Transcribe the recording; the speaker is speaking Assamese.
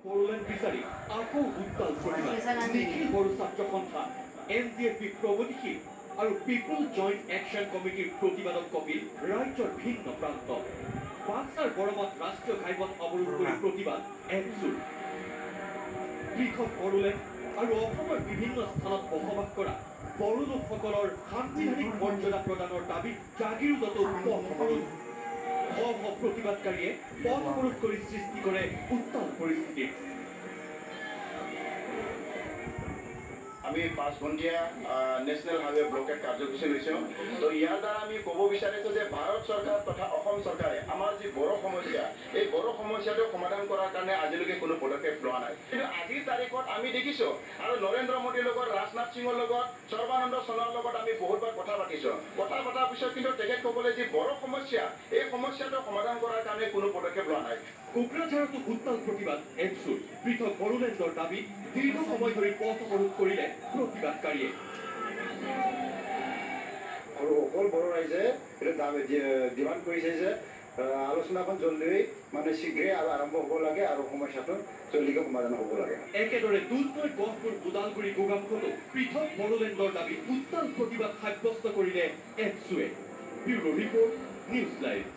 বড়োলেণ্ড বিচাৰি আকৌ উত্তাল প্ৰতিবাদ নিখিল বড়ো ছাত্ৰ সন্থা NDFB প্ৰগতিশীল আৰু পিপুল জইণ্ট একশ্যন কমিটিৰ প্ৰতিবাদত কপিল ৰাজ্যৰ ভিন্ন প্ৰান্ত বাক্সাৰ বৰমাত ৰাষ্ট্ৰীয় ঘাইপথ অৱৰোধ কৰি প্ৰতিবাদ একজোট পৃথক বড়োলেণ্ড আৰু অসমৰ বিভিন্ন স্থানত বসবাস কৰা বড়ো লোকসকলৰ সাংবিধানিক মৰ্যাদা প্ৰদানৰ দাবীত জাগিৰোডত পথ অৱৰোধ প্ৰতিবাদকাৰীয়ে পথ অৱৰোধ কৰি সৃষ্টি কৰে উত্তাল পৰিস্থিতি আমি 5 ঘণ্টিয়া নেশ্যনেল হাইৱে ব্লকেট কাৰ্যসূচী লৈছোঁ তো ইয়াৰ দ্বাৰা আমি ক'ব বিচাৰিছোঁ যে ভাৰত চৰকাৰ তথা অসম চৰকাৰে আমাৰ যি বড়ো সমস্যা এই বড়ো সমস্যাটো সমাধান কৰাৰ কাৰণে আজিলৈকে কোনো পদক্ষেপ লোৱা নাই কিন্তু আজিৰ তাৰিখত আমি দেখিছোঁ আৰু নৰেন্দ্ৰ মোদীৰ লগত ৰাজনাথ সিঙৰ লগত সৰ্বানন্দ সোণোৱালৰ লগত আমি বহুতবাৰ কথা পাতিছোঁ কথা পতাৰ পিছত কিন্তু তেখেতসকলে যি বড়ো সমস্যা এই সমস্যাটো সমাধান কৰাৰ কাৰণে কোনো পদক্ষেপ লোৱা নাই কোকৰাঝাৰতো উত্তাল প্ৰতিবাদ একজোট পৃথক বড়োলেণ্ডৰ দাবীত দীৰ্ঘ সময় ধৰি পথ অৱৰোধ কৰিলে প্ৰতিবাদকাৰীয়ে আৰু অকল বড়ো ৰাইজে এটা ডিমাণ্ড কৰিছে যে আলোচনাখন জলদি মানে শীঘ্ৰে আৰম্ভ হ'ব লাগে আৰু সমস্যাটো জলদিকে সমাধান হ'ব লাগে একেদৰে দুধনৈ গহপুৰ ওদালগুৰি গোগামুখতো পৃথক বড়োলেণ্ডৰ দাবীত উত্তাল প্ৰতিবাদ সাব্যস্ত কৰিলে একজোটে ব্যুৰো ৰিপৰ্ট নিউজ লাইভ